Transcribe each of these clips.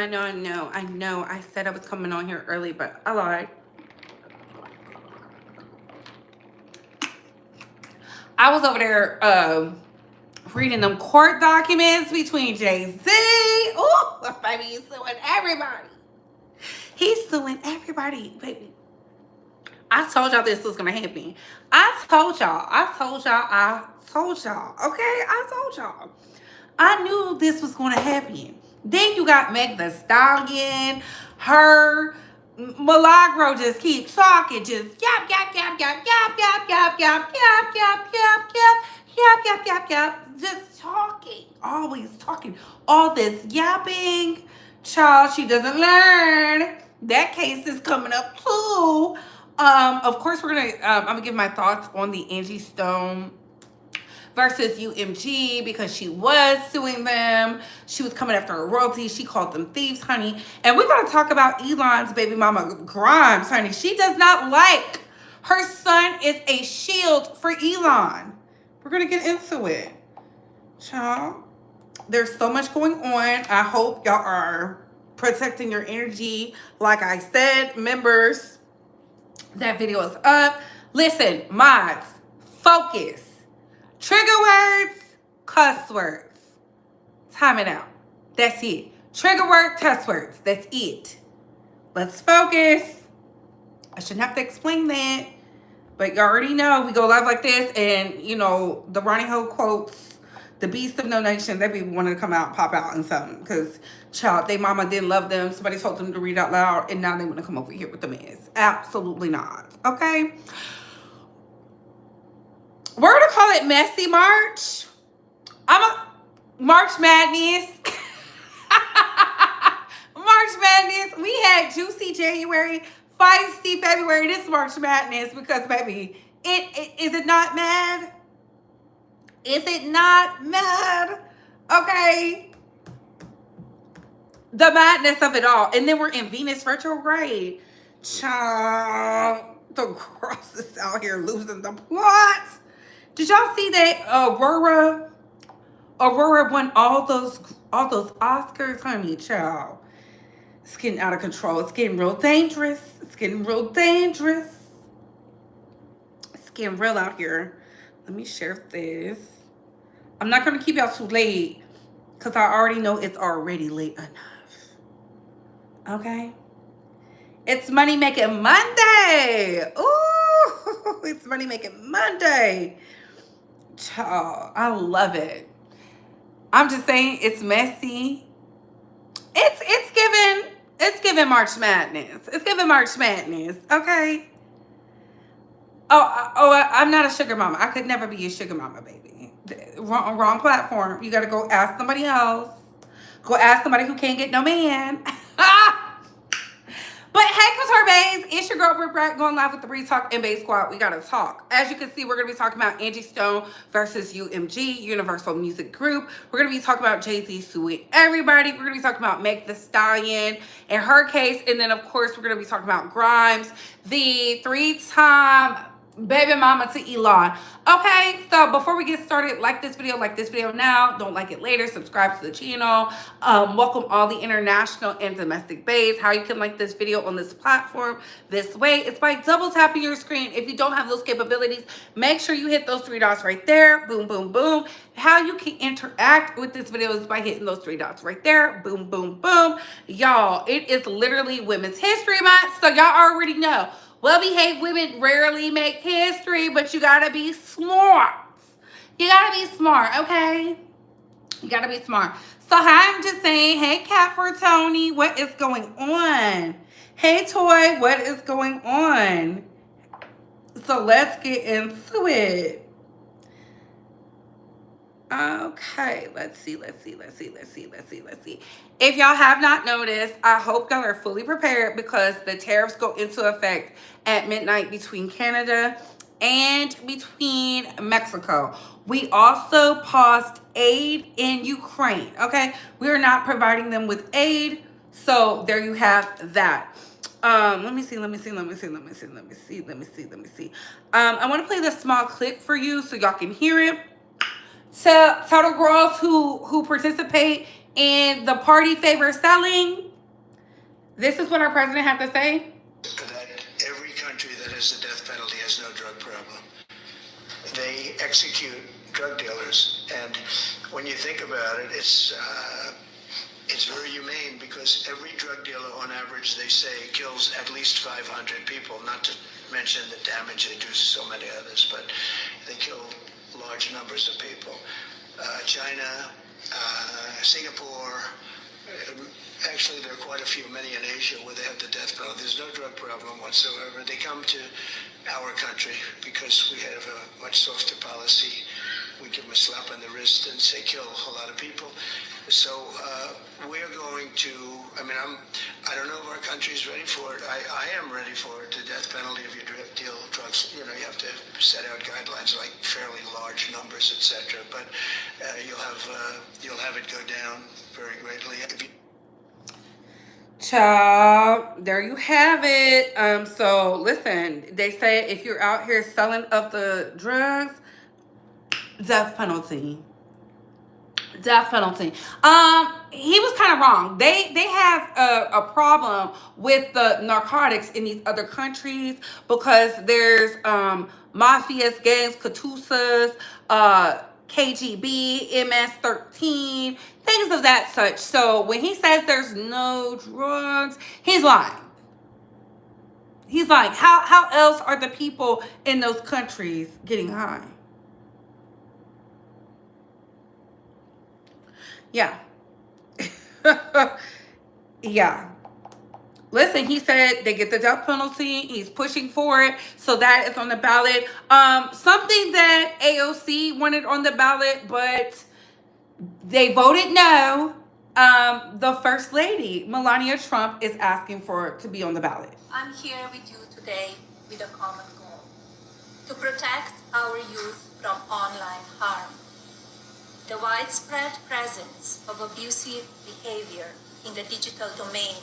I know. I said I was coming on here early, but I lied. I was over there reading them court documents between Jay-Z. Ooh, baby, he's suing everybody. He's suing everybody, baby. I told y'all this was gonna happen. I told y'all. Okay, I told y'all. I knew this was gonna happen. Then you got Meg the Stallion, her Milagro just keep talking, just yap yap yap yap yap yap yap yap yap yap yap yap yap yap yap yap, just talking, always talking, all this yapping. Child, she doesn't learn. That case is coming up too. Of course, I'm gonna give my thoughts on the Angie Stone versus UMG because she was suing them. She was coming after her royalties. She called them thieves, honey. And we're gonna talk about Elon's baby mama Grimes, honey. She does not like her son is a shield for Elon. We're gonna get into it, child. There's so much going on. I hope y'all are protecting your energy. Like I said, members, that video is up. Listen, mods, focus. Trigger words, cuss words. Time it out. That's it. Trigger word, cuss words. That's it. Let's focus. I shouldn't have to explain that. But you already know we go live like this, and you know the Ronnie Ho quotes, the beast of no nation, they be wanting to come out, pop out and something. Because child, they mama didn't love them. Somebody told them to read out loud, and now they want to come over here with the mess. Absolutely not. Okay? We're gonna call it Messy March. March Madness. March Madness. We had Juicy January, Feisty February. This is March Madness because, baby, is it not mad? Is it not mad? Okay. The madness of it all. And then we're in Venus retrograde. Child, the girls is out here losing the plot. Did y'all see that Aurora won all those Oscars, honey, child? It's getting out of control. It's getting real dangerous. It's getting real out here. Let me share this. I'm not gonna keep y'all too late because I already know it's already late enough. Okay? It's Money Making Monday. Ooh, it's Money Making Monday. Child, I love it. I'm just saying it's messy. It's giving March Madness. It's giving March Madness, okay? I'm not a sugar mama. I could never be a sugar mama, baby. Wrong platform. You gotta go ask somebody else. Go ask somebody who can't get no man. But hey, Couture Bays, it's your girl Britt Brett going live with the Bree Talk and Bay Squad. We gotta talk. As you can see, we're gonna be talking about Angie Stone versus UMG, Universal Music Group. We're gonna be talking about Jay-Z suing everybody. We're gonna be talking about Meg the Stallion and her case. And then, of course, we're gonna be talking about Grimes, the three-time baby mama to Elon. Okay, so before we get started, like this video now. Don't like it later. Subscribe to the channel. Welcome all the international and domestic babes. How you can like this video on this platform this way, it's by double tapping your screen. If you don't have those capabilities, make sure you hit those three dots right there. Boom, boom, boom. How you can interact with this video is by hitting those three dots right there. Boom, boom, boom. Y'all, it is literally Women's History Month, so y'all already know. Well-behaved women rarely make history, but you gotta be smart. You gotta be smart, okay? You gotta be smart. So, hi, I'm just saying, hey, Cat for Tony, what is going on? Hey, Toy, what is going on? So, let's get into it. Okay, let's see. If y'all have not noticed, I hope y'all are fully prepared because the tariffs go into effect at midnight between Canada and between Mexico. We also paused aid in Ukraine, okay? We are not providing them with aid, so there you have that. Let me see. I want to play this small clip for you so y'all can hear it. Tell the girls who participate in the party favor selling This is what our president had to say? That every country that has the death penalty has no drug problem. They execute drug dealers, and when you think about it, it's very humane, because every drug dealer, on average, they say, kills at least 500 people, not to mention the damage they do to so many others, but they kill large numbers of people. China, Singapore, actually there are quite a few, many in Asia, where they have the death penalty. There's no drug problem whatsoever. They come to our country because we have a much softer policy. We give them a slap on the wrist and say kill a lot of people. So we're going to, I don't know if our country is ready for it. I am ready for it, the death penalty if you deal drugs. You have to set out guidelines like fairly large numbers, etc. But you'll have it go down very greatly. Child, there you have it. So listen, they say if you're out here selling up the drugs, death penalty. Death penalty. He was kind of wrong. They have a problem with the narcotics in these other countries because there's mafias, gangs, Couture, KGB, MS-13, things of that such. So when he says there's no drugs, he's lying. He's lying. How else are the people in those countries getting high? Yeah. Yeah. Listen, he said they get the death penalty. He's pushing for it. So that is on the ballot. Something that AOC wanted on the ballot, but they voted no. The First Lady, Melania Trump, is asking for it to be on the ballot. I'm here with you today with a common goal: to protect our youth from online harm. The widespread presence of abusive behavior in the digital domain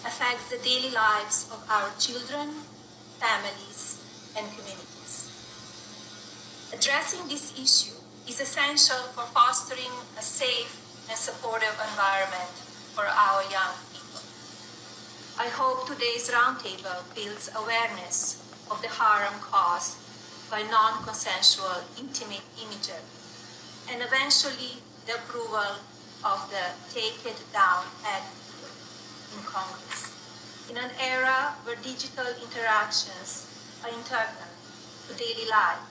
affects the daily lives of our children, families, and communities. Addressing this issue is essential for fostering a safe and supportive environment for our young people. I hope today's roundtable builds awareness of the harm caused by non-consensual intimate imagery, and eventually the approval of the Take It Down Act in Congress. In an era where digital interactions are integral to daily life,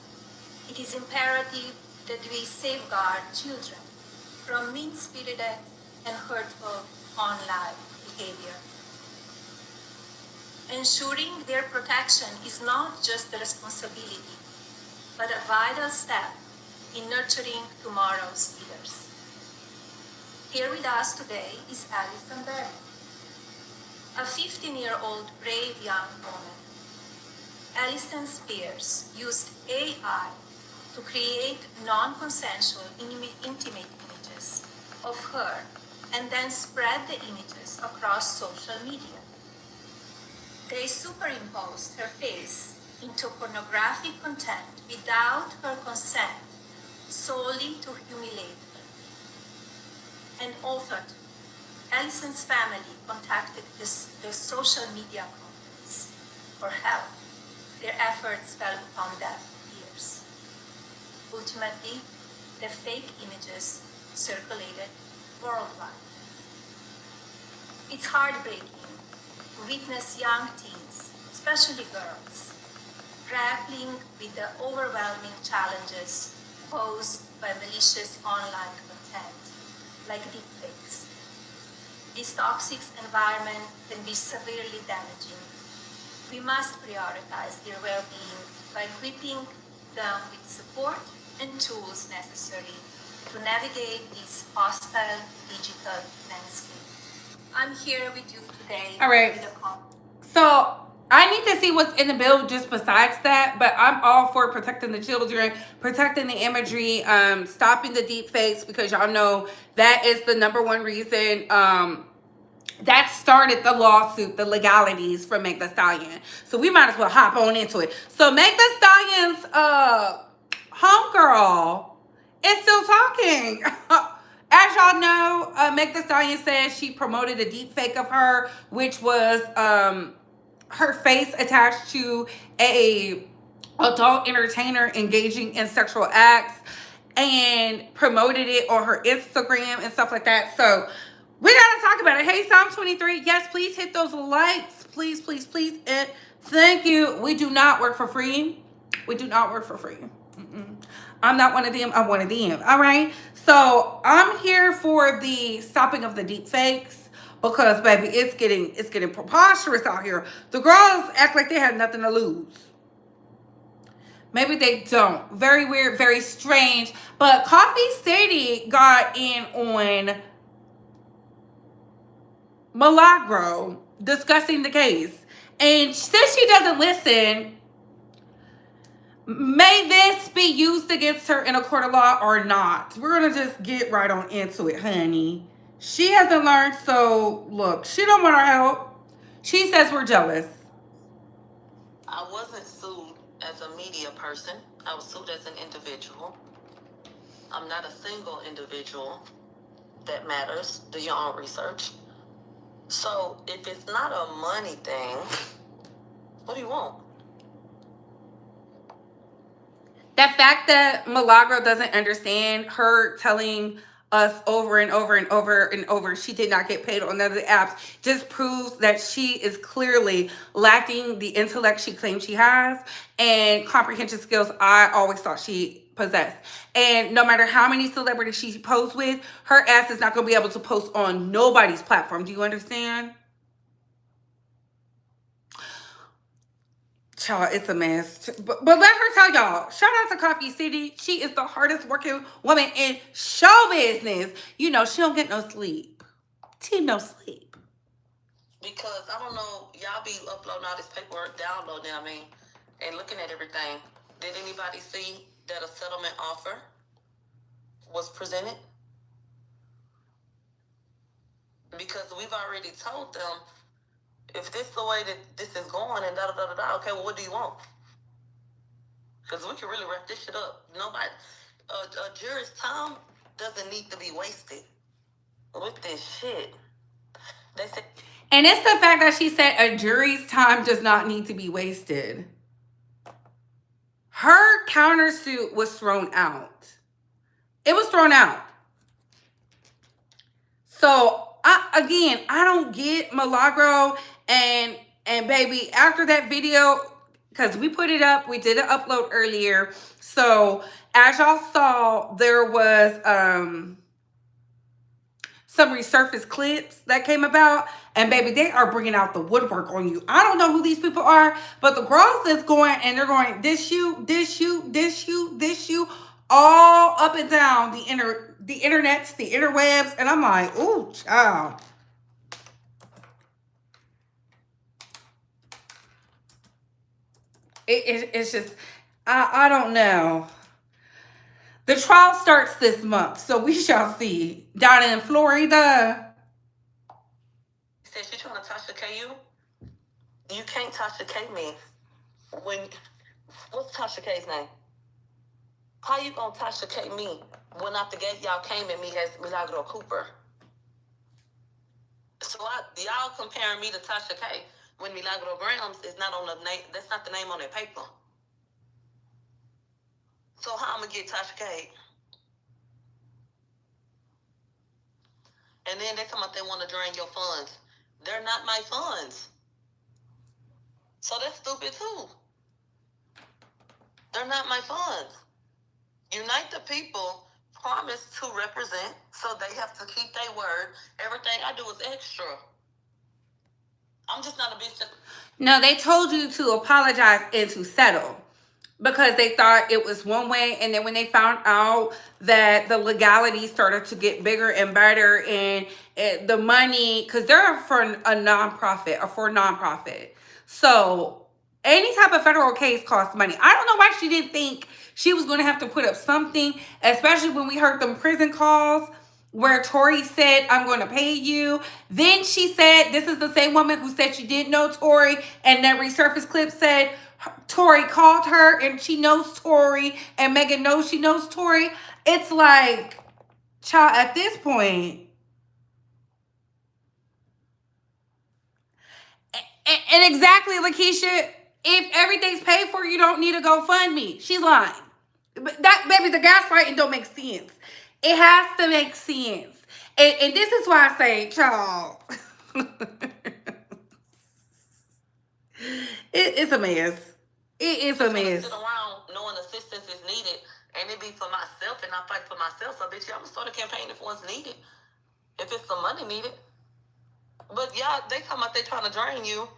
it is imperative that we safeguard children from mean-spirited and hurtful online behavior. Ensuring their protection is not just a responsibility, but a vital step in nurturing tomorrow's leaders. Here with us today is Alison Berry, a 15-year-old brave young woman. Alison Spears used AI to create non-consensual intimate images of her and then spread the images across social media. They superimposed her face into pornographic content without her consent, solely to humiliate her. And authored, Alison's family contacted the social media companies for help. Their efforts fell upon deaf ears. Ultimately, the fake images circulated worldwide. It's heartbreaking to witness young teens, especially girls, grappling with the overwhelming challenges posed by malicious online content, like deepfakes. This toxic environment can be severely damaging. We must prioritize their well-being by equipping them with support and tools necessary to navigate this hostile digital landscape. I'm here with you today. All right. With a call. So I need to see what's in the bill just besides that, but I'm all for protecting the children, protecting the imagery, stopping the deep fakes, because y'all know that is the number one reason that started the lawsuit, the legalities for Meg Thee Stallion. So we might as well hop on into it. So Meg Thee Stallion's homegirl is still talking. As y'all know, Meg Thee Stallion says she promoted a deep fake of her, which was her face attached to a adult entertainer engaging in sexual acts, and promoted it on her Instagram and stuff like that. So we gotta talk about it. Hey, Psalm 23, yes, please hit those likes. Please, please, please. And thank you. We do not work for free. We do not work for free. I'm not one of them. I'm one of them. All right. So I'm here for the stopping of the deep fakes, because baby, it's getting preposterous out here. The girls act like they have nothing to lose. Maybe they don't. Very weird, very strange. But Coffee City got in on Milagro discussing the case. And since she doesn't listen, may this be used against her in a court of law or not? We're going to just get right on into it, honey. She hasn't learned, so look, she don't want our help. She says we're jealous. I wasn't sued as a media person. I was sued as an individual. I'm not a single individual. That matters. Do your own research. So if it's not a money thing, what do you want? The fact that Milagro doesn't understand her telling us over and over and over and over she did not get paid on other apps just proves that she is clearly lacking the intellect she claims she has and comprehension skills I always thought she possessed. And no matter how many celebrities she posts with, her ass is not going to be able to post on nobody's platform. Do you understand? Child, it's a mess. But let her tell y'all. Shout out to Coffee City. She is the hardest working woman in show business. You know, she don't get no sleep. Team no sleep. Because I don't know, y'all be uploading all this paperwork, downloading, and looking at everything. Did anybody see that a settlement offer was presented? Because we've already told them, if this is the way that this is going and da-da-da-da-da, okay, well, what do you want? Because we can really wrap this shit up. Nobody, a jury's time doesn't need to be wasted with this shit. They said, and it's the fact that she said a jury's time does not need to be wasted. Her countersuit was thrown out. It was thrown out. So, I don't get Milagro and baby, after that video, because we put it up, we did an upload earlier. So, as y'all saw, there was some resurfaced clips that came about, and baby, they are bringing out the woodwork on you. I don't know who these people are, but the girls is going, and they're going, this you, all up and down the internets, the interwebs, and I'm like, ooh, child. It's just, I don't know. The trial starts this month, so we shall see. Down in Florida. said she's trying to Tasha K you. You can't Tasha K me. What's Tasha K's name? How you gonna Tasha K me when out the gate y'all came at me as Milagro Cooper? So y'all comparing me to Tasha K when Milagro Grams is not on the name. That's not the name on that paper. So how I'm gonna get Tasha K? And then they come out they want to drain your funds. They're not my funds. So that's stupid too. They're not my funds. Unite the People promised to represent, so they have to keep their word. Everything I do is extra. I'm just not a bitch. No, they told you to apologize and to settle because they thought it was one way, and then when they found out that the legality started to get bigger and better, and the money, because they're for a nonprofit, so any type of federal case costs money. I don't know why she didn't think she was going to have to put up something, especially when we heard them prison calls where Tory said, I'm going to pay you. Then she said, this is the same woman who said she didn't know Tory, and that resurfaced clip said Tory called her and she knows Tory, and Megan knows she knows Tory. It's like, child, at this point, and exactly, Lakeisha, if everything's paid for, you don't need a GoFundMe. She's lying. But that, baby, the gaslighting don't make sense. It has to make sense. And this is why I say, child, it's a mess. It is a mess. Sit around knowing assistance is needed, and it be for myself, and I fight for myself. So, bitch, I'm gonna start a campaign if one's needed, if it's some money needed. But y'all, they talking about they trying to drain you.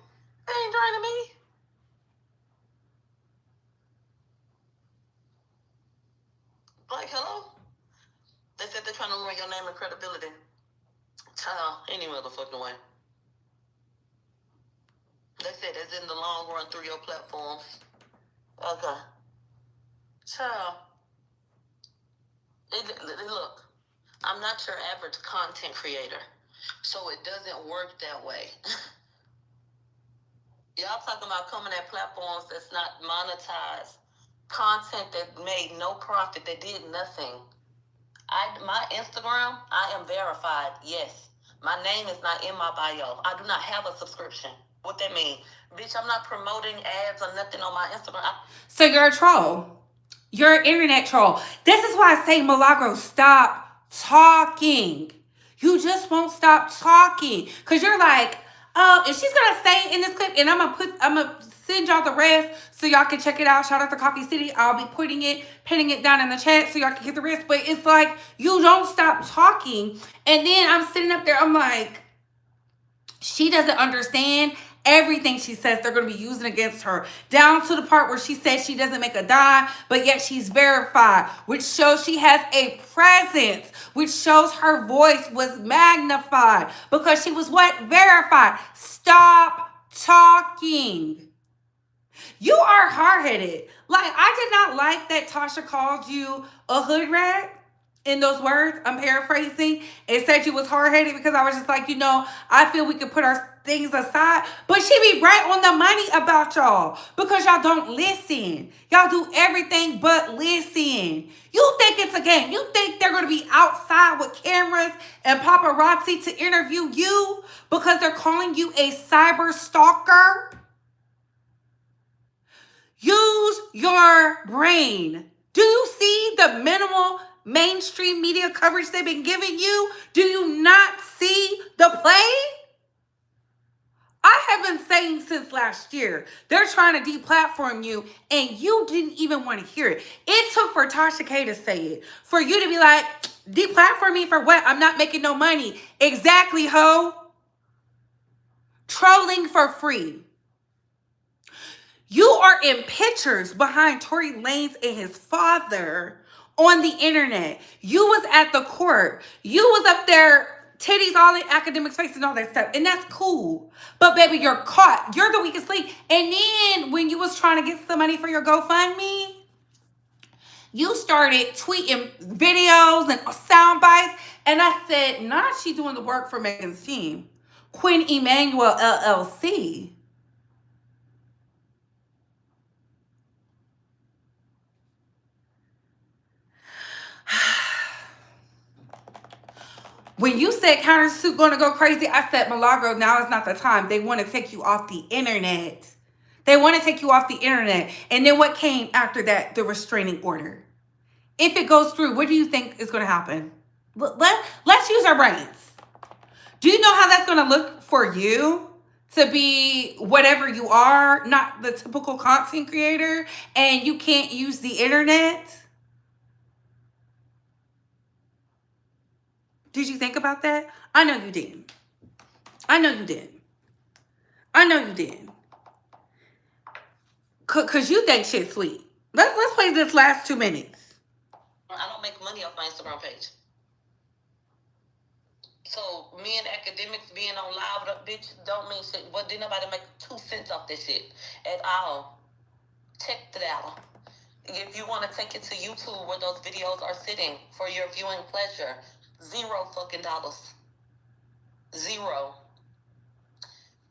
They ain't draining me. Like, hello? They said they're trying to ruin your name and credibility. Child, any motherfucking way. They said it's in the long run through your platforms. Okay. Child. Look, I'm not your average content creator, so it doesn't work that way. Y'all talking about coming at platforms that's not monetized, content that made no profit, that did nothing. My Instagram, I am verified, yes. My name is not in my bio. I do not have a subscription. What that mean? Bitch, I'm not promoting ads or nothing on my Instagram. So you're a troll. You're an internet troll. This is why I say, Milagro, stop talking. You just won't stop talking. Because you're like, oh, and she's going to say in this clip, and I'm gonna send y'all the rest so y'all can check it out. Shout out to Coffee City. I'll be pinning it down in the chat so y'all can get the rest. But it's like, you don't stop talking. And then I'm sitting up there, I'm like, she doesn't understand. Everything she says, they're going to be using against her. Down to the part where she says she doesn't make a dime, but yet she's verified, which shows she has a presence, which shows her voice was magnified because she was what? Verified. Stop talking. You are hard-headed. Like, I did not like that Tasha called you a hood rat. In those words, I'm paraphrasing, and said you was hard-headed because I was just like, I feel we could put our things aside. But she be right on the money about y'all because y'all don't listen. Y'all do everything but listen. You think it's a game. You think they're going to be outside with cameras and paparazzi to interview you because they're calling you a cyber stalker? Use your brain. Do you see the minimal mainstream media coverage they've been giving you? Do you not see the play? I have been saying since last year, they're trying to deplatform you, and you didn't even want to hear it. It took for Tasha K to say it, for you to be like, deplatform me for what? I'm not making no money. Exactly, ho. Trolling for free. You are in pictures behind Tory Lanez and his father on the internet. You was at the court. You was up there, titties all in academic space and all that stuff. And that's cool. But baby, you're caught. You're the weakest link. And then when you was trying to get some money for your GoFundMe, you started tweeting videos and sound bites. And I said, not she doing the work for Megan's team. Quinn Emanuel LLC. When you said countersuit going to go crazy, I said, Milagro, now is not the time. They want to take you off the internet. They want to take you off the internet. And then what came after that? The restraining order. If it goes through, what do you think is going to happen? Let's use our brains. Do you know how that's going to look for you to be whatever you are, not the typical content creator, and you can't use the internet? Did you think about that? I know you didn't. I know you didn't. I know you didn't. Cause you think shit's sweet. Let's play this last 2 minutes. I don't make money off my Instagram page. So me and academics being on live, bitch, don't mean shit. But did nobody make 2 cents off this shit at all? Check it out. If you want to take it to YouTube where those videos are sitting for your viewing pleasure, $0 fucking. Zero.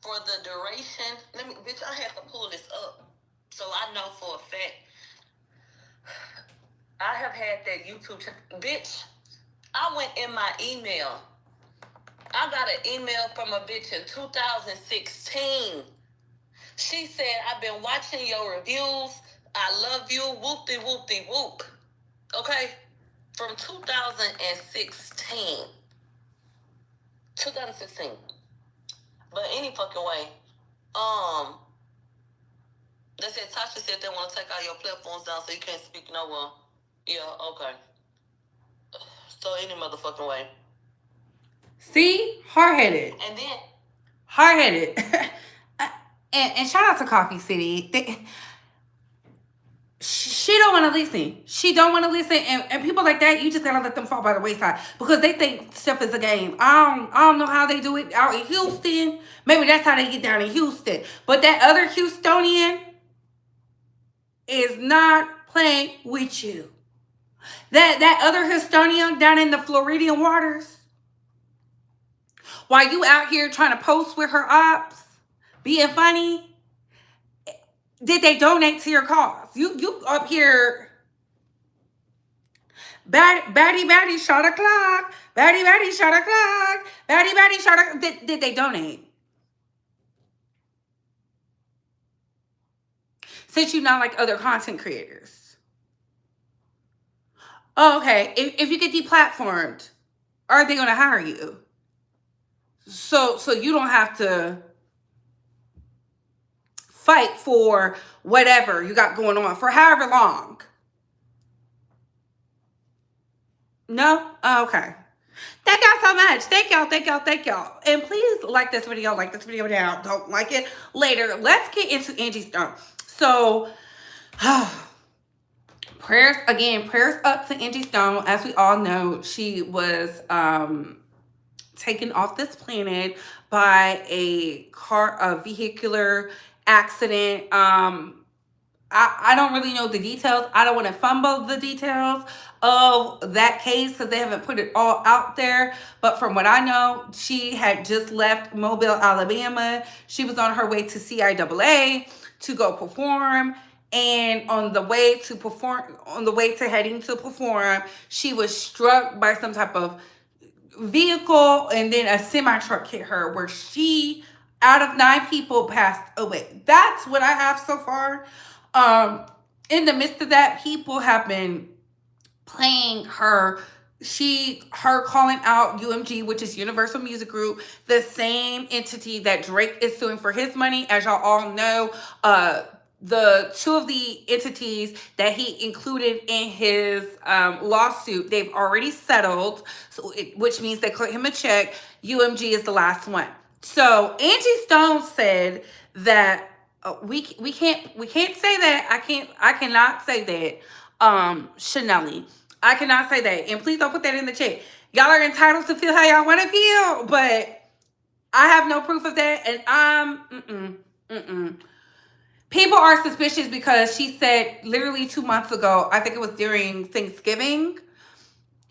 For the duration, bitch, I have to pull this up so I know for a fact. I have had that YouTube, bitch, I went in my email. I got an email from a bitch in 2016. She said, I've been watching your reviews. I love you. Whoop-de whoop-de whoop. Okay? From 2016. 2016. But any fucking way. They said, Tasha said they want to take all your platforms down so you can't speak no more. Yeah, okay. So any motherfucking way. See? Hard-headed. And then... Hard-headed. and shout out to Coffee City. She don't want to listen. She don't want to listen. And people like that, you just gotta let them fall by the wayside. Because they think stuff is a game. I don't know how they do it out in Houston. Maybe that's how they get down in Houston. But that other Houstonian is not playing with you. That other Houstonian down in the Floridian waters, while you out here trying to post with her ops, being funny, did they donate to your cause? You up here, baddie, shot a clock. Baddie, shot a clock. Baddie, shot a... Did they donate? Since you're not like other content creators. Oh, okay. If you get deplatformed, are they going to hire you? So you don't have to fight for whatever you got going on for however long. No? Oh, okay. Thank y'all so much. Thank y'all. And please like this video. Like this video now. Don't like it later. Let's get into Angie Stone. So, prayers up to Angie Stone. As we all know, she was taken off this planet by a vehicular accident. I don't really know the details. I don't want to fumble the details of that case because they haven't put it all out there. But from what I know, she had just left Mobile, Alabama. She was on her way to CIAA to go perform. And on the way to heading to perform, she was struck by some type of vehicle, and then a semi-truck hit her, where she, out of 9 people, passed away. That's what I have so far. In the midst of that, people have been playing her calling out UMG, which is Universal Music Group, the same entity that Drake is suing for his money. As y'all all know, the 2 of the entities that he included in his lawsuit, they've already settled, which means they cut him a check. UMG is the last one. So Angie Stone said that we can't say that. I cannot say that. Chanelly, I cannot say that. And please don't put that in the chat. Y'all are entitled to feel how y'all want to feel, but I have no proof of that. And people are suspicious because she said literally 2 months ago, I think it was during Thanksgiving.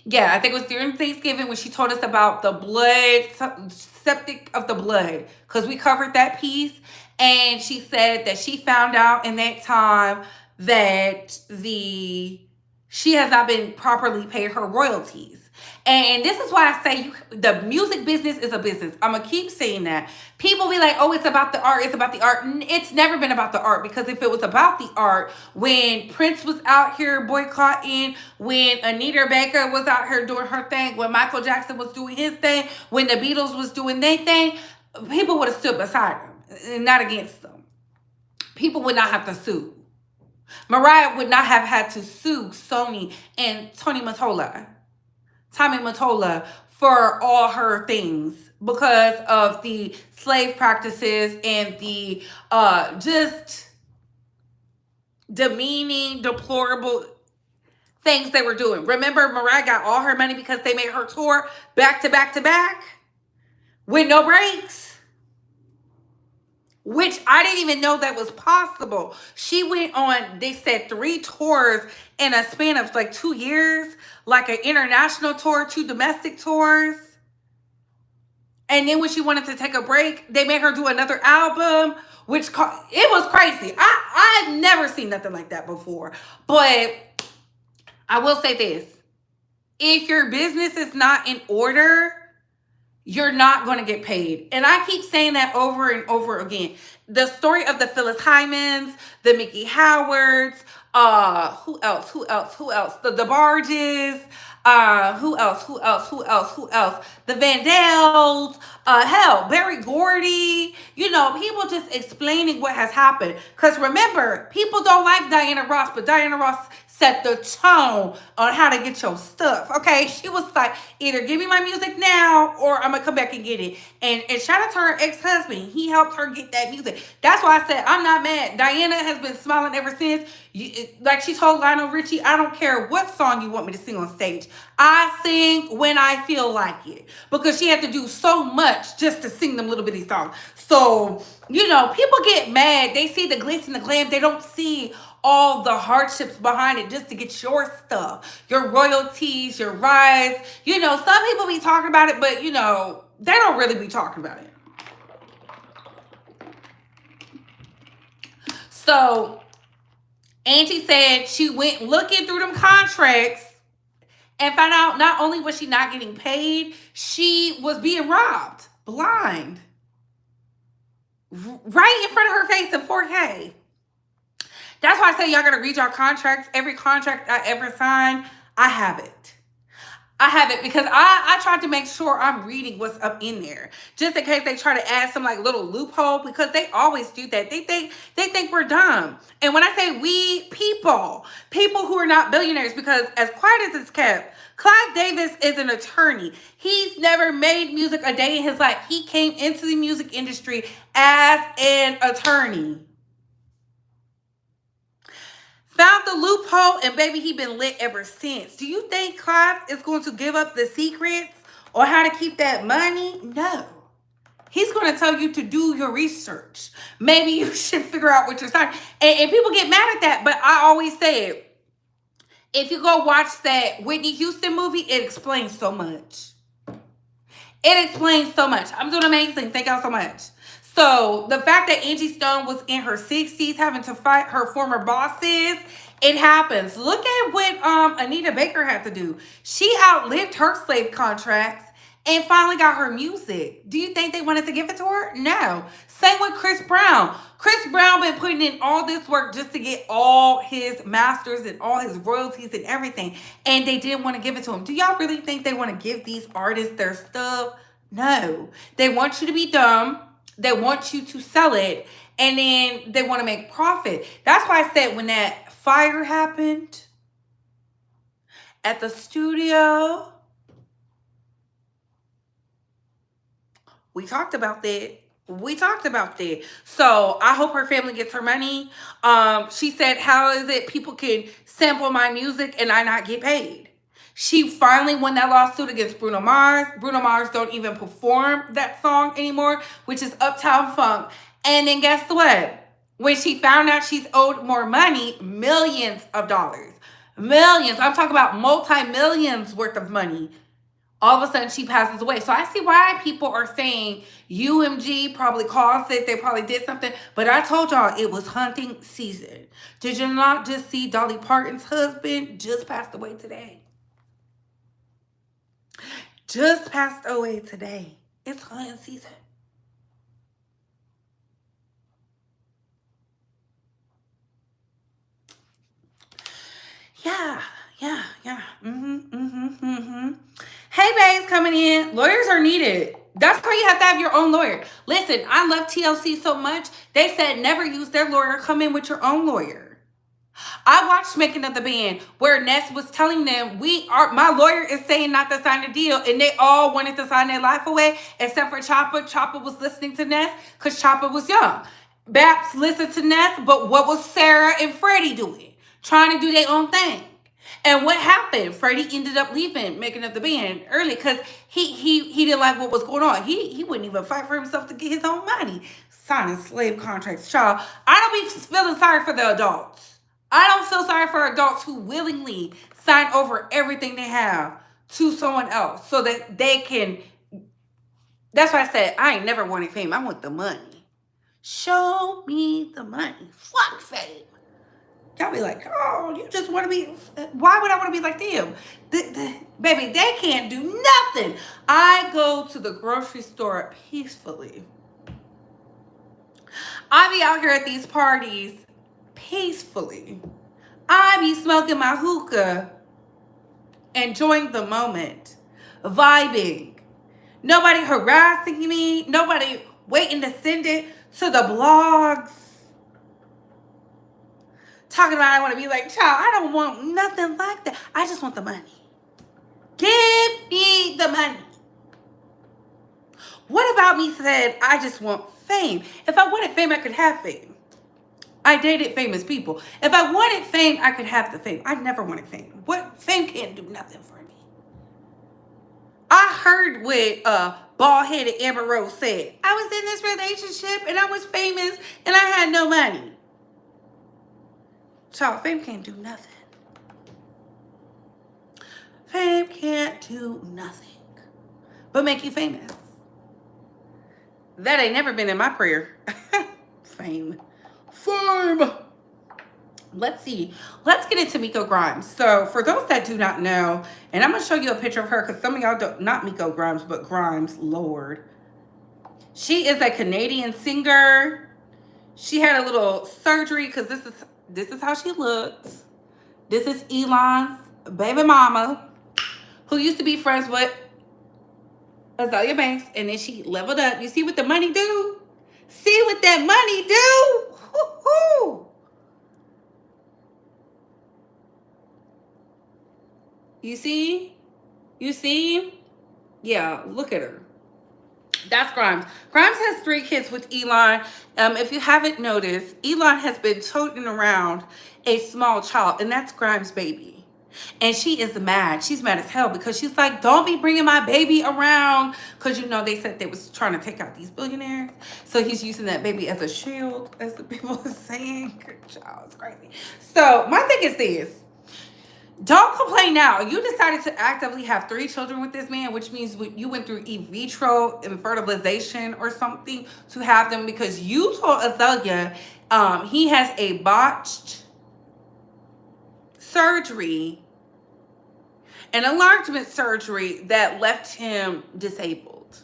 Yeah, I think it was during Thanksgiving when she told us about the blood, septic of the blood, because we covered that piece. And she said that she found out in that time that she has not been properly paid her royalties. And this is why I say the music business is a business. I'm going to keep saying that. People be like, oh, it's about the art. It's about the art. It's never been about the art, because if it was about the art, when Prince was out here boycotting, when Anita Baker was out here doing her thing, when Michael Jackson was doing his thing, when the Beatles was doing their thing, people would have stood beside them and not against them. People would not have to sue. Mariah would not have had to sue Sony and Tommy Mottola for all her things because of the slave practices and the just demeaning, deplorable things they were doing. Remember, Mariah got all her money because they made her tour back to back to back with no breaks, which I didn't even know that was possible. She went on, they said, 3 tours in a span of like 2 years, like an international tour, 2 domestic tours. And then when she wanted to take a break, they made her do another album, which it was crazy. I've never seen nothing like that before. But I will say this. if your business is not in order, you're not going to get paid. And I keep saying that over and over again. The story of the Phyllis Hymans, the Mickey Howards, who else? The Barges, who else? The Vandals, hell, Barry Gordy, people just explaining what has happened. Because remember, people don't like Diana Ross, but Diana Ross set the tone on how to get your stuff. Okay, she was like, either give me my music now or I'm gonna come back and get it. And shout out to her ex-husband. He helped her get that music. That's why I said I'm not mad. Diana has been smiling ever since. Like she told Lionel Richie, I don't care what song you want me to sing on stage. I sing when I feel like it. Because she had to do so much just to sing them little bitty songs. So, people get mad. They see the glitz and the glam. They don't see all the hardships behind it just to get your stuff, your royalties, your rights. Some people be talking about it, but they don't really be talking about it. So Angie said she went looking through them contracts and found out not only was she not getting paid, she was being robbed blind right in front of her face in 4K. That's why I say y'all gotta read your contracts. Every contract I ever signed, I have it. I have it because I tried to make sure I'm reading what's up in there. Just in case they try to add some like little loophole, because they always do that. They think we're dumb. And when I say we, people who are not billionaires, because as quiet as it's kept, Clive Davis is an attorney. He's never made music a day in his life. He came into the music industry as an attorney. Found the loophole, and baby, he been lit ever since. Do you think Clive is going to give up the secrets or how to keep that money? No. He's going to tell you to do your research. Maybe you should figure out what you're signing. And people get mad at that, but I always say it. If you go watch that Whitney Houston movie, it explains so much. It explains so much. I'm doing amazing. Thank y'all so much. So the fact that Angie Stone was in her 60s having to fight her former bosses, it happens. Look at what Anita Baker had to do. She outlived her slave contracts and finally got her music. Do you think they wanted to give it to her? No. Same with Chris Brown. Chris Brown been putting in all this work just to get all his masters and all his royalties and everything, and they didn't want to give it to him. Do y'all really think they want to give these artists their stuff? No. They want you to be dumb. They want you to sell it, and then they want to make profit. That's why I said when that fire happened at the studio, we talked about that. So I hope her family gets her money. She said, how is it people can sample my music and I not get paid? She finally won that lawsuit against Bruno Mars. Bruno Mars don't even perform that song anymore, which is Uptown Funk. And then guess what? When she found out she's owed more money, millions of dollars. Millions. I'm talking about multi-millions worth of money. All of a sudden, she passes away. So I see why people are saying UMG probably caused it. They probably did something. But I told y'all it was hunting season. Did you not just see Dolly Parton's husband just passed away today? Just passed away today. It's hunting season. Yeah. Hey, babes, coming in. Lawyers are needed. That's why you have to have your own lawyer. Listen, I love TLC so much. They said never use their lawyer. Come in with your own lawyer. I watched Making of the Band where Ness was telling them, my lawyer is saying not to sign the deal, and they all wanted to sign their life away except for Chopper. Chopper was listening to Ness because Chopper was young. Baps listened to Ness, but what was Sarah and Freddie doing? Trying to do their own thing. And what happened? Freddie ended up leaving Making of the Band early because he didn't like what was going on. He wouldn't even fight for himself to get his own money. Signing slave contracts. Child, I don't be feeling sorry for the adults. I don't feel sorry for adults who willingly sign over everything they have to someone else so that they can. That's why I said I ain't never wanted fame. I want the money. Show me the money. Fuck fame. Y'all be like, oh, you just want to be, why would I want to be like them? Baby, they can't do nothing. I go to the grocery store peacefully. I be out here at these parties peacefully. I be smoking my hookah, enjoying the moment, vibing. Nobody harassing me. Nobody waiting to send it to the blogs. Talking about I want to be like, child, I don't want nothing like that. I just want the money. Give me the money. What about me said I just want fame? If I wanted fame, I could have fame. I dated famous people. If I wanted fame, I could have the fame. I never wanted fame. What? Fame can't do nothing for me. I heard what bald-headed Amber Rose said. I was in this relationship and I was famous and I had no money. Child, fame can't do nothing. Fame can't do nothing but make you famous. That ain't never been in my prayer. Fame. Fame. Let's see. Let's get into Miko Grimes. So for those that do not know, and I'm going to show you a picture of her because some of y'all don't, not Miko Grimes, but Grimes, Lord. She is a Canadian singer. She had a little surgery because this is how she looks. This is Elon's baby mama, who used to be friends with Azalea Banks, and then she leveled up. You see what the money do? See what that money do? Woo-hoo. You see? You see? Yeah, look at her. That's Grimes. Grimes has 3 kids with Elon. If you haven't noticed, Elon has been toting around a small child, and that's Grimes' baby. And she is mad. She's mad as hell because she's like, don't be bringing my baby around. Because, you know, they said they was trying to take out these billionaires. So he's using that baby as a shield, as the people are saying. Child, it's crazy. So my thing is this. Don't complain now. You decided to actively have 3 children with this man, which means you went through in vitro fertilization or something to have them because you told Azalea he has a botched surgery, an enlargement surgery that left him disabled.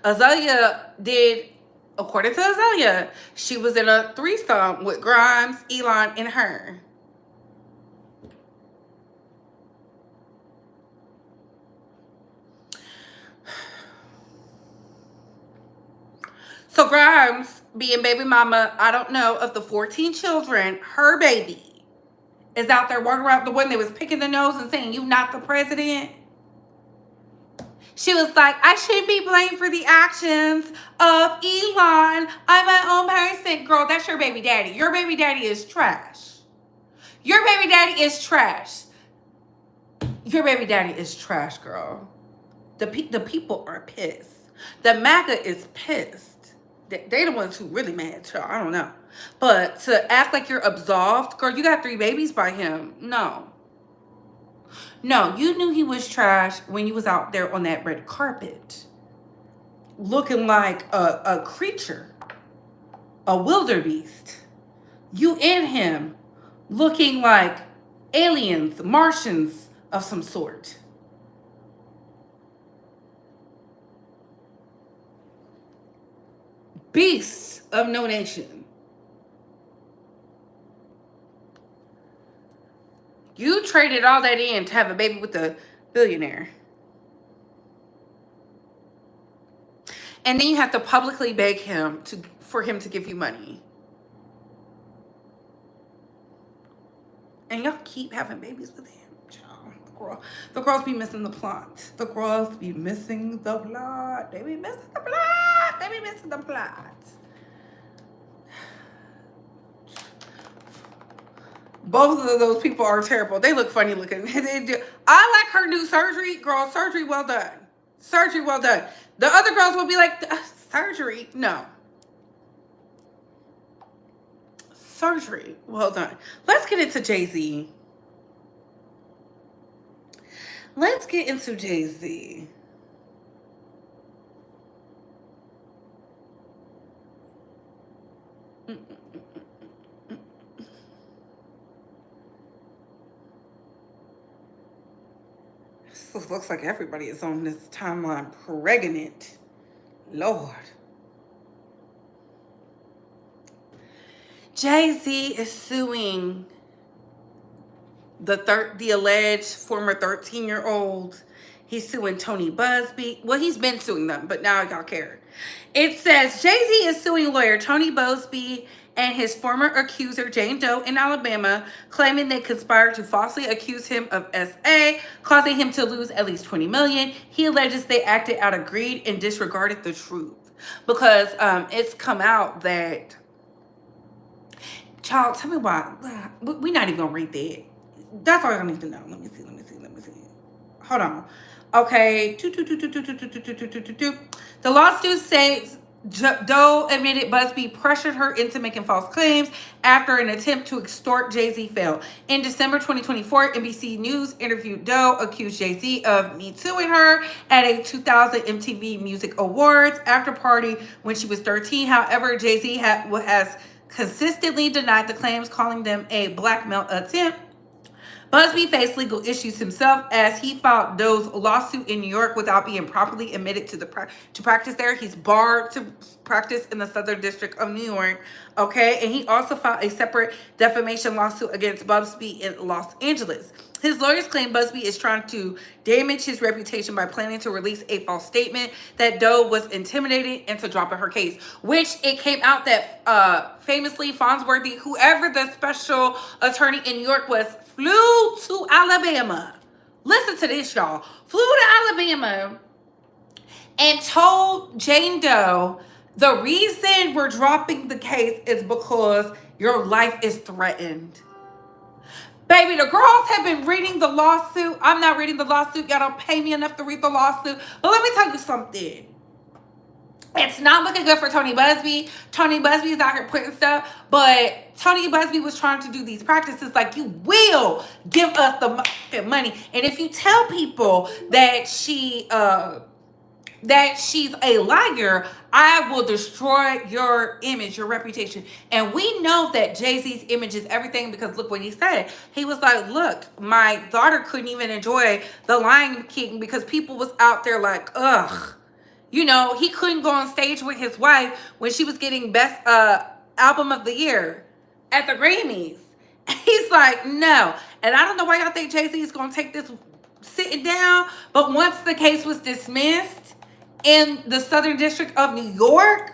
Azalea did, according to Azalea, she was in a threesome with Grimes, Elon, and her. So Grimes, being baby mama, I don't know, of the 14 children, her baby is out there walking around, the one that was picking the nose and saying, you not the president. She was like, I shouldn't be blamed for the actions of Elon. I'm my own person. Girl, that's your baby daddy. Your baby daddy is trash. Your baby daddy is trash. Your baby daddy is trash, girl. The people are pissed. The MAGA is pissed. They the ones who really mad, y'all. I don't know. But to act like you're absolved, girl, you got 3 babies by him. No. No, you knew he was trash when you was out there on that red carpet. Looking like a creature. A wildebeest. You and him looking like aliens, Martians of some sort. Beasts of no nation. You traded all that in to have a baby with a billionaire. And then you have to publicly beg him for him to give you money. And y'all keep having babies with him. The girls be missing the plot. The girls be missing the plot. They be missing the plot. They be missing the plot. Both of those people are terrible. They look funny looking. They do. I like her new surgery. Girl, surgery well done. Surgery well done. The other girls will be like, surgery? No. Surgery well done. Let's get into Jay-Z. Let's get into Jay-Z. just looks like everybody is on this timeline pregnant. Lord. Jay-Z is suing the alleged former 13-year-old. He's suing Tony Busby. Well, he's been suing them, but now y'all care. It says Jay-Z is suing lawyer Tony Busby and his former accuser Jane Doe in Alabama, claiming they conspired to falsely accuse him of SA, causing him to lose at least $20 million. He alleges they acted out of greed and disregarded the truth. Because it's come out that, child, tell me why. We're not even going to read that. That's all I need to know. Let me see. Hold on. Okay. The lawsuit says Doe admitted Busby pressured her into making false claims after an attempt to extort Jay-Z failed. In December 2024, NBC News interviewed Doe, accused Jay-Z of Me Tooing her at a 2000 MTV Music Awards after party when she was 13. However, Jay-Z has consistently denied the claims, calling them a blackmail attempt. Busby faced legal issues himself as he filed Doe's lawsuit in New York without being properly admitted to practice there. He's barred to practice in the Southern District of New York. Okay, and he also filed a separate defamation lawsuit against Busby in Los Angeles. His lawyers claim Busby is trying to damage his reputation by planning to release a false statement that Doe was intimidated into dropping her case, which it came out that famously Farnsworthy, whoever the special attorney in New York was, flew to Alabama. Listen to this, y'all. Flew to Alabama and told Jane Doe, the reason we're dropping the case is because your life is threatened. Baby, the girls have been reading the lawsuit. I'm not reading the lawsuit. Y'all don't pay me enough to read the lawsuit. But let me tell you something. It's not looking good for Tony Busby. Tony Busby is out here putting stuff. But Tony Busby was trying to do these practices like, you will give us the money. And if you tell people that she's a liar, I will destroy your image, your reputation. And we know that Jay-Z's image is everything, because look what he said. He was like, look, my daughter couldn't even enjoy The Lion King because people was out there like, ugh. You know, he couldn't go on stage with his wife when she was getting best album of the year at the Grammys. He's like, no. And I don't know why y'all think Jay-Z is going to take this sitting down. But once the case was dismissed in the Southern District of New York,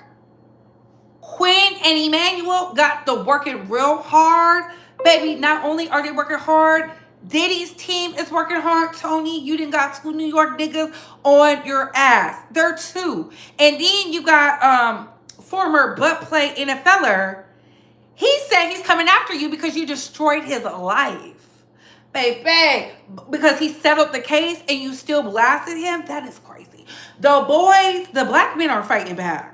Quinn and Emmanuel got to working real hard. Baby, not only are they working hard, Diddy's team is working hard. Tony, you done got 2 New York niggas on your ass. They're 2. And then you got former butt play NFLer. He said he's coming after you because you destroyed his life. Baby, because he settled the case and you still blasted him? That is crazy. The boys, the black men are fighting back.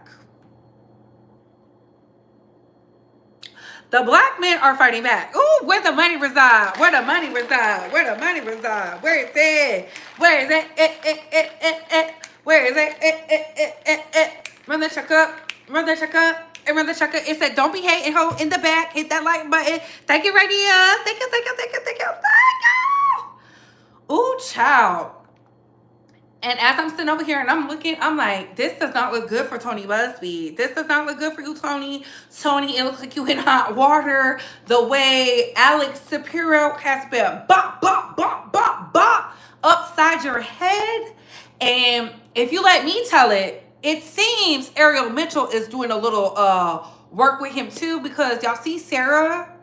The black men are fighting back. Ooh, where the money reside? Where the money reside? Where the money reside? Where is it? Where is it? Where is it? Run the check up. Run the check up. And run the check up. It said, don't be hating, ho, in the back. Hit that like button. Thank you, radio. Thank you, thank you, thank you, thank you, thank you. Ooh, child. And as I'm sitting over here and I'm looking, I'm like, this does not look good for Tony Busby. This does not look good for you, Tony. Tony, it looks like you in hot water. The way Alex Shapiro has been bop, bop, bop, bop, bop upside your head. And if you let me tell it, it seems Ariel Mitchell is doing a little work with him too, because y'all see Sarah?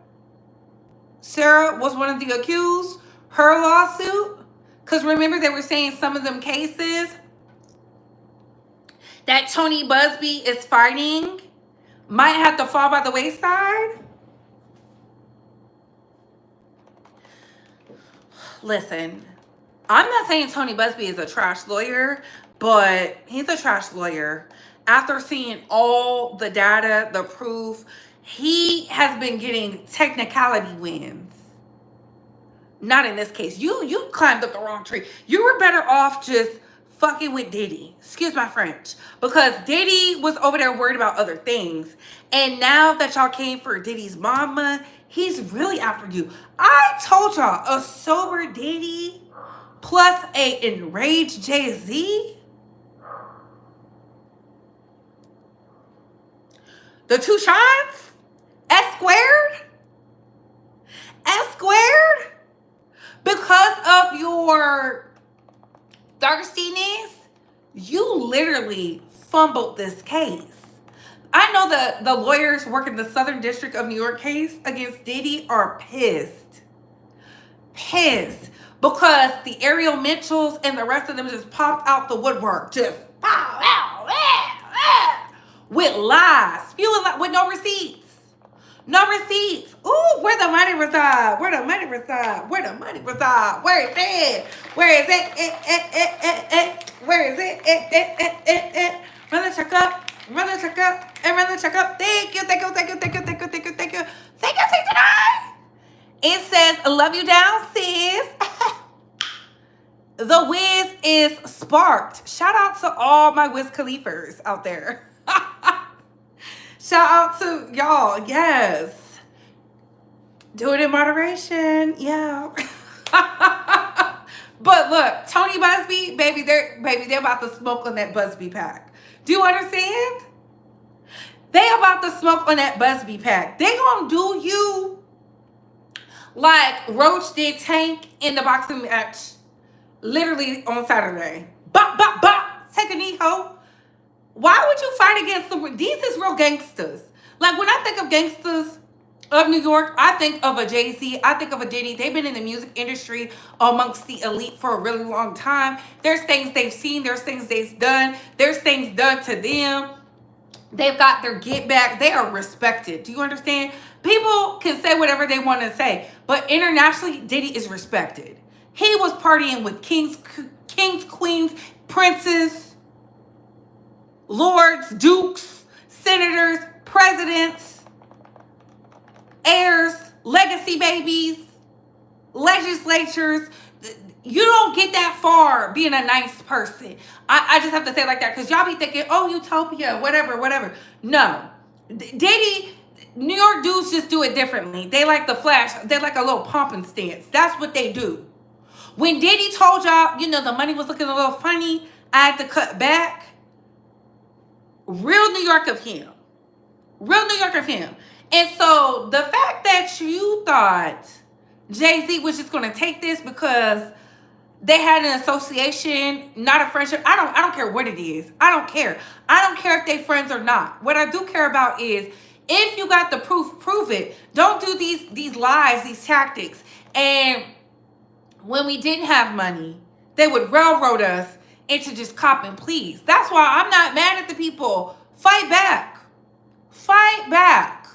Sarah was one of the accused. Her lawsuit. Because remember, they were saying some of them cases that Tony Busby is fighting might have to fall by the wayside. Listen, I'm not saying Tony Busby is a trash lawyer, but he's a trash lawyer. After seeing all the data, the proof, he has been getting technicality wins. Not in this case. You climbed up the wrong tree. You were better off just fucking with Diddy. Excuse my French. Because Diddy was over there worried about other things. And now that y'all came for Diddy's mama, he's really after you. I told y'all, a sober Diddy plus a enraged Jay-Z? The two Seans? S squared? S squared? Because of your thirstiness, you literally fumbled this case. I know the lawyers working the Southern District of New York case against Diddy are pissed. Pissed. Because the Ariel Mitchells and the rest of them just popped out the woodwork. Just with lies. Spewing with no receipts. No receipts. Ooh, where the money reside? Where the money reside? Where the money reside? Where is it? Where is it? Where is it? Run the checkup. Run the checkup. And run the checkup. Thank you. Thank you. Thank you. Thank you. Thank you. Thank you. Thank you. Thank you. Thank you. It says, love you down, sis. The Wiz is sparked. Shout out to all my Wiz Khalifers out there. Shout out to y'all. Yes. Do it in moderation. Yeah. But look, Tony Busby, baby, they're about to smoke on that Busby pack. Do you understand? They about to smoke on that Busby pack. They gonna do you like Roach did Tank in the boxing match literally on Saturday. Bop, bop, bop. Take a knee, ho. Why would you fight against them? These is real gangsters. Like, when I think of gangsters of New York, I think of a Jay-Z. I think of a Diddy. They've been in the music industry amongst the elite for a really long time. There's things they've seen. There's things they've done. There's things done to them. They've got their get back. They are respected. Do you understand? People can say whatever they want to say, but internationally, Diddy is respected. He was partying with kings, queens, princes, lords, dukes, senators, presidents, heirs, legacy babies, legislatures. You don't get that far being a nice person. I just have to say it like that because y'all be thinking, oh, utopia, whatever. No. Diddy, New York dudes just do it differently. They like the flash. They like a little pomping stance. That's what they do. When Diddy told y'all, the money was looking a little funny, I had to cut back. Real New York of him. Real New York of him. And so the fact that you thought Jay-Z was just going to take this because they had an association, not a friendship. I don't care what it is. I don't care. I don't care if they friends or not. What I do care about is if you got the proof, prove it. Don't do these lies, these tactics. And when we didn't have money, they would railroad us into just copping please. That's why I'm not mad at the people. Fight back. Fight back.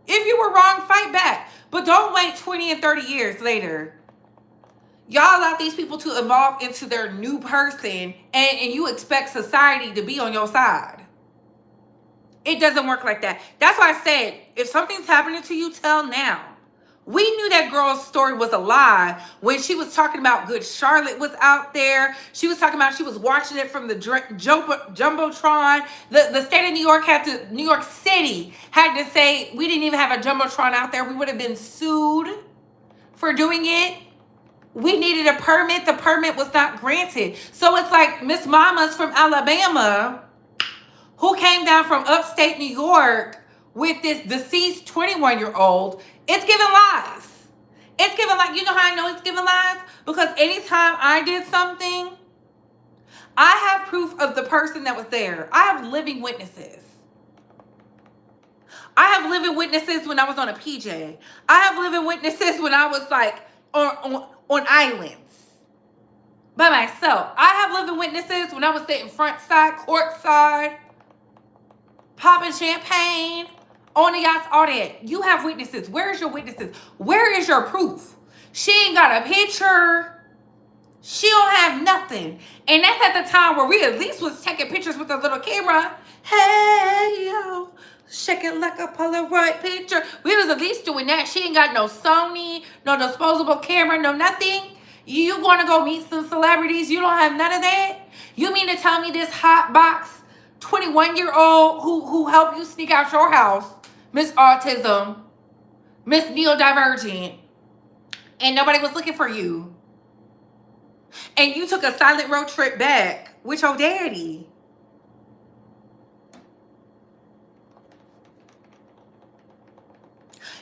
If you were wrong, fight back. But don't wait 20 and 30 years later. Y'all allow these people to evolve into their new person and you expect society to be on your side. It doesn't work like that. That's why I said, if something's happening to you, tell now. We knew that girl's story was a lie when she was talking about Good Charlotte was out there. She was talking about she was watching it from the Jumbotron. The state of New York New York City had to say, we didn't even have a Jumbotron out there. We would have been sued for doing it. We needed a permit. The permit was not granted. So it's like Miss Mamas from Alabama who came down from upstate New York with this deceased 21-year-old. It's giving lies. It's giving lies. You know how I know it's giving lies? Because anytime I did something, I have proof of the person that was there. I have living witnesses. I have living witnesses when I was on a PJ. I have living witnesses when I was like on islands by myself. I have living witnesses when I was sitting front side, court side, popping champagne, on the yachts, all that. You have witnesses. Where is your witnesses? Where is your proof? She ain't got a picture. She don't have nothing. And that's at the time where we at least was taking pictures with a little camera. Hey, yo, shake it like a Polaroid picture. We was at least doing that. She ain't got no Sony, no disposable camera, no nothing. You want to go meet some celebrities? You don't have none of that? You mean to tell me this hot box 21-year-old who helped you sneak out your house, Miss Autism, Miss Neurodivergent, and nobody was looking for you? And you took a silent road trip back with your daddy.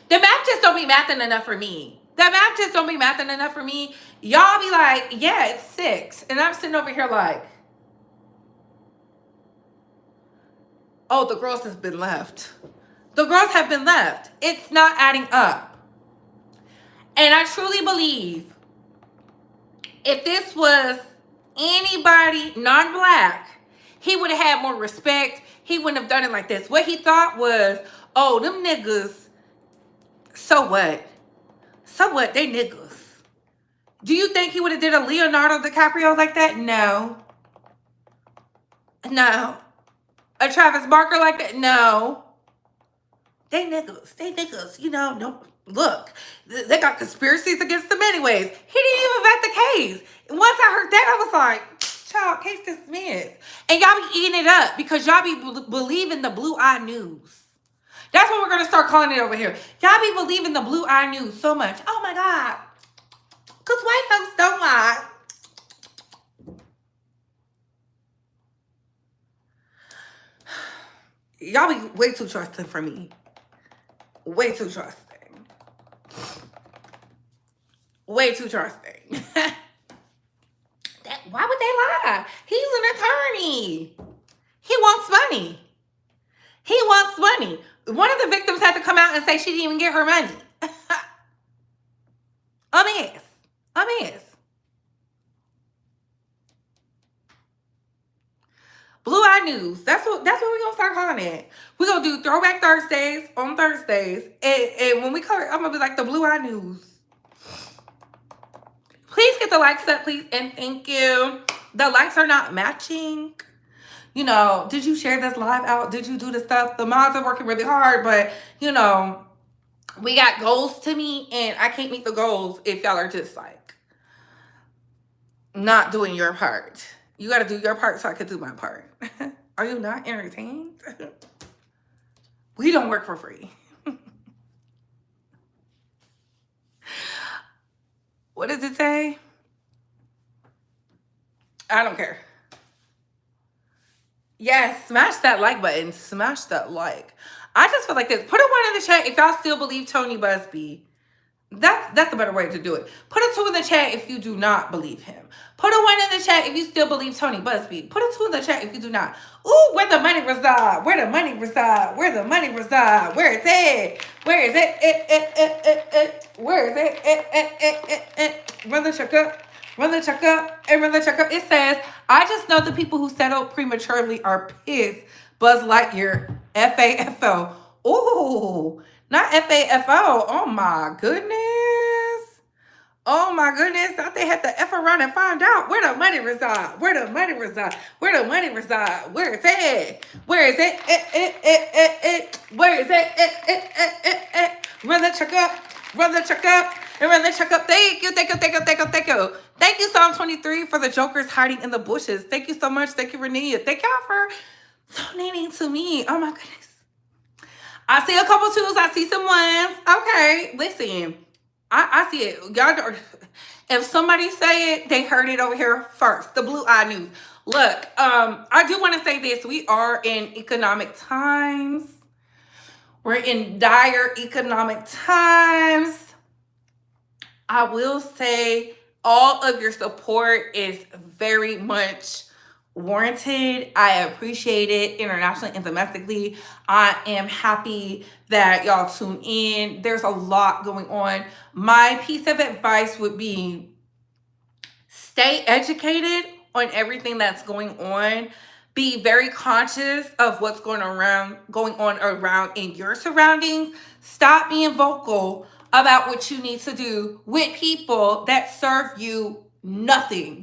The math just don't be mathing enough for me. The math just don't be mathing enough for me. Y'all be like, yeah, it's 6. And I'm sitting over here like, oh, the girls have been left. The girls have been left. It's not adding up. And I truly believe if this was anybody non-black, he would have had more respect. He wouldn't have done it like this. What he thought was, oh, them niggas, so what? So what? They niggas. Do you think he would have did a Leonardo DiCaprio like that? No. No. A Travis Barker like that? No. They niggas. They niggas. You know, no. Look, they got conspiracies against them anyways. He didn't even vet the case. Once I heard that, I was like, child, case dismissed. And y'all be eating it up because y'all be believing the blue eye news. That's what we're going to start calling it over here. Y'all be believing the blue eye news so much. Oh my God. Because white folks don't lie. Y'all be way too trusting for me. Way too trusting. Way too trusting. Why would they lie? He's an attorney. He wants money. He wants money. One of the victims had to come out and say she didn't even get her money. A mess. A mess. Blue Eye News. That's what we're gonna start calling it. We're gonna do Throwback Thursdays on Thursdays. And when we call it, I'm gonna be like the Blue Eye News. Please get the likes up, please, and thank you. The likes are not matching. You know, did you share this live out? Did you do the stuff? The mods are working really hard, but you know, we got goals to meet, and I can't meet the goals if y'all are just like not doing your part. You got to do your part so I can do my part. Are you not entertained? We don't work for free. What does it say? I don't care. Yes, smash that like button. Smash that like. I just feel like this. Put a 1 in the chat if y'all still believe Tony Busby. That's a better way to do it. Put a 2 in the chat if you do not believe him. Put a 1 in the chat if you still believe Tony Busby. Put a 2 in the chat if you do not. Ooh, where the money reside? Where the money reside? Where the money reside? Where is it? Where is it? Where is it? Run the check up. Run the check up. And run the check up. It says, I just know the people who settled prematurely are pissed. Buzz Lightyear. FAFO. Ooh. Not FAFO. Oh my goodness. Oh my goodness. Thought they had to F around and find out where the money reside. Where the money reside. Where the money reside. Where is it? Where is it? Where is it? Run the check up. Run the check up. And run the check up. Thank you. Thank you. Thank you. Thank you. Thank you. Thank you, Psalm 23, for the jokers hiding in the bushes. Thank you so much. Thank you, Renee. Thank y'all for donating to me. Oh my goodness. I see a couple 2s. I see some 1s. Okay, listen. I see it. Y'all, if somebody say it, they heard it over here first. The Blue Eye News. Look, I do want to say this. We are in economic times. We're in dire economic times. I will say all of your support is very much warranted. I appreciate it internationally and domestically. I am happy that y'all tune in. There's a lot going on. My piece of advice would be stay educated on everything that's going on. Be very conscious of what's going on around in your surroundings. Stop being vocal about what you need to do with people that serve you nothing.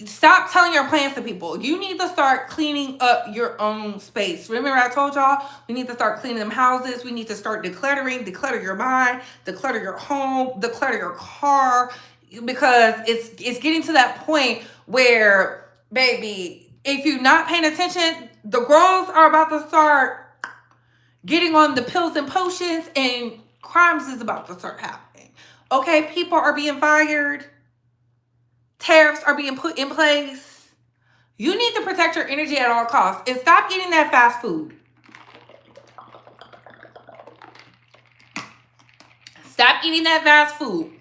Stop telling your plans to people. You need to start cleaning up your own space. Remember I told y'all, we need to start cleaning them houses. We need to start decluttering. Declutter your mind. Declutter your home. Declutter your car. Because it's getting to that point where, baby, if you're not paying attention, the girls are about to start getting on the pills and potions, and crimes is about to start happening. Okay, people are being fired. tariffs are being put in place. You need to protect your energy at all costs and stop eating that fast food. Stop eating that fast food.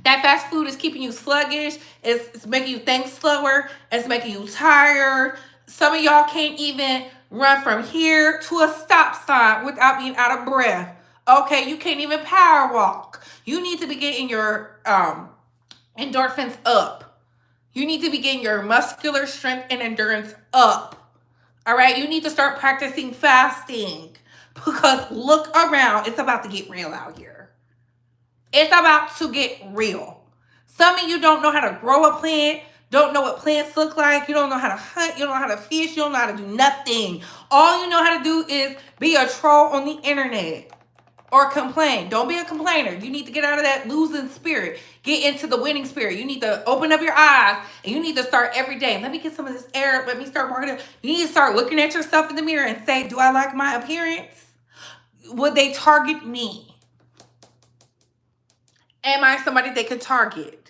That fast food is keeping you sluggish. It's making you think slower. It's making you tired. Some of y'all can't even run from here to a stop sign without being out of breath. Okay, you can't even power walk. You need to be getting your endorphins up. You need to be getting your muscular strength and endurance up. All right, you need to start practicing fasting because look around. It's about to get real out here. It's about to get real. Some of you don't know how to grow a plant, don't know what plants look like. You don't know how to hunt. You don't know how to fish. You don't know how to do nothing. All you know how to do is be a troll on the internet or complain. Don't be a complainer. You need to get out of that losing spirit. Get into the winning spirit. You need to open up your eyes and you need to start every day. Let me get some of this air. Let me start working. You need to start looking at yourself in the mirror and say, do I like my appearance? Would they target me? Am I somebody they could target?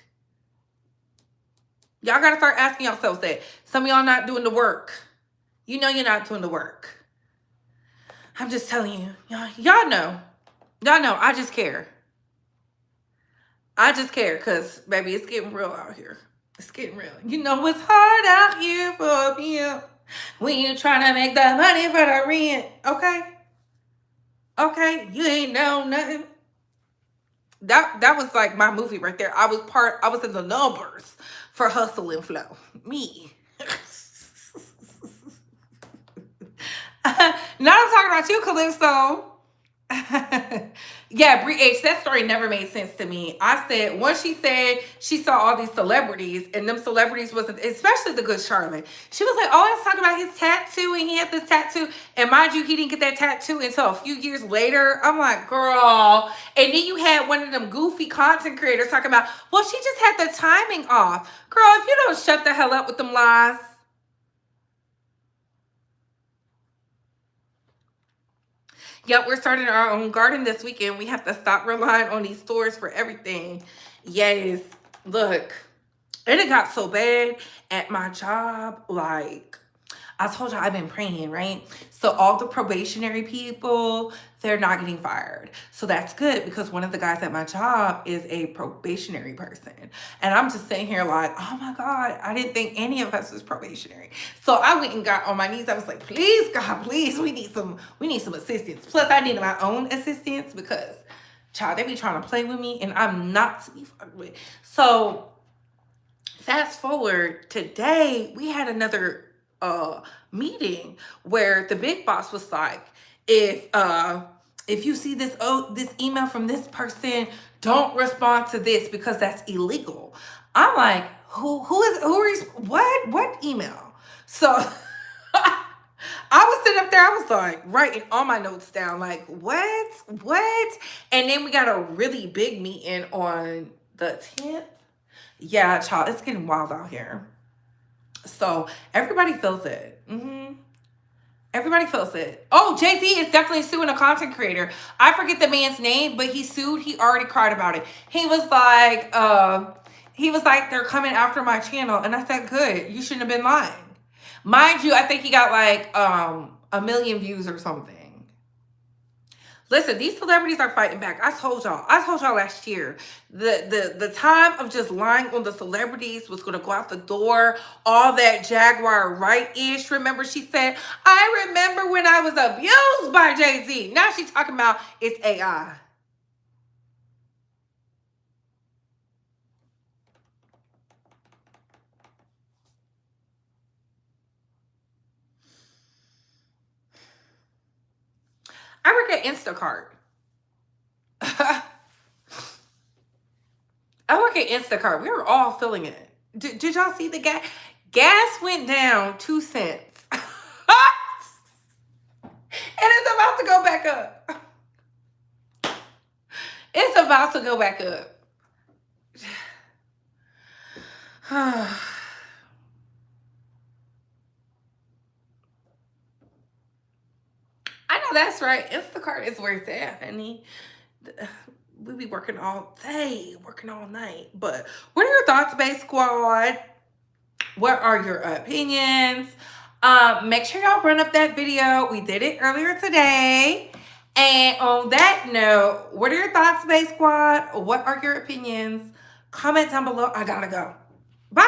Y'all got to start asking yourselves that. Some of y'all not doing the work. You know you're not doing the work. I'm just telling you. Y'all know. Y'all know. I just care. I just care because, baby, it's getting real out here. It's getting real. You know it's hard out here for you when you're trying to make the money for the rent. Okay? Okay? You ain't know nothing. That was like my movie right there. I was in the numbers for Hustle and Flow. Me. Now I'm talking about you, Calypso. Yeah, Brie H, that story never made sense to me. I said, once she said she saw all these celebrities, and them celebrities wasn't, especially the good Charlotte. She was like, oh, I was talking about his tattoo, and he had this tattoo. And mind you, he didn't get that tattoo until a few years later. I'm like, girl. And then you had one of them goofy content creators talking about, well, she just had the timing off. Girl, if you don't shut the hell up with them lies. Yep, we're starting our own garden this weekend. We have to stop relying on these stores for everything. Yes, look, and it got so bad at my job. Like, I told you I've been praying, right? So all the probationary people, they're not getting fired. So that's good because one of the guys at my job is a probationary person. And I'm just sitting here like, oh my God, I didn't think any of us was probationary. So I went and got on my knees. I was like, please, God, please, we need some assistance. Plus I needed my own assistance because, child, they be trying to play with me and I'm not to be fucked with. So fast forward, today we had another meeting where the big boss was like, if you see this email from this person, don't respond to this because that's illegal. I'm like, what email? So I was sitting up there, I was like writing all my notes down, like what? And then we got a really big meeting on the 10th. Yeah, child, it's getting wild out here. So everybody feels it. Everybody feels it. Oh, Jay-Z is definitely suing a content creator. I forget the man's name, but he sued. He already cried about it. He was like, they're coming after my channel. And I said, good. You shouldn't have been lying. Mind you, I think he got like 1 million views or something. Listen, these celebrities are fighting back. I told y'all last year, the time of just lying on the celebrities was going to go out the door. All that Jaguar right-ish. Remember, she said, I remember when I was abused by Jay-Z. Now she's talking about it's AI. I work at Instacart. I work at Instacart. We were all feeling it. Did y'all see the gas? Gas went down 2 cents. And it's about to go back up. It's about to go back up. I know that's right. Instacart is where it's at, honey. we be working all day, working all night. But what are your thoughts, Bay Squad? What are your opinions? Make sure y'all run up that video. We did it earlier today. And on that note, what are your thoughts, Bay Squad? What are your opinions? Comment down below. I gotta go. Bye.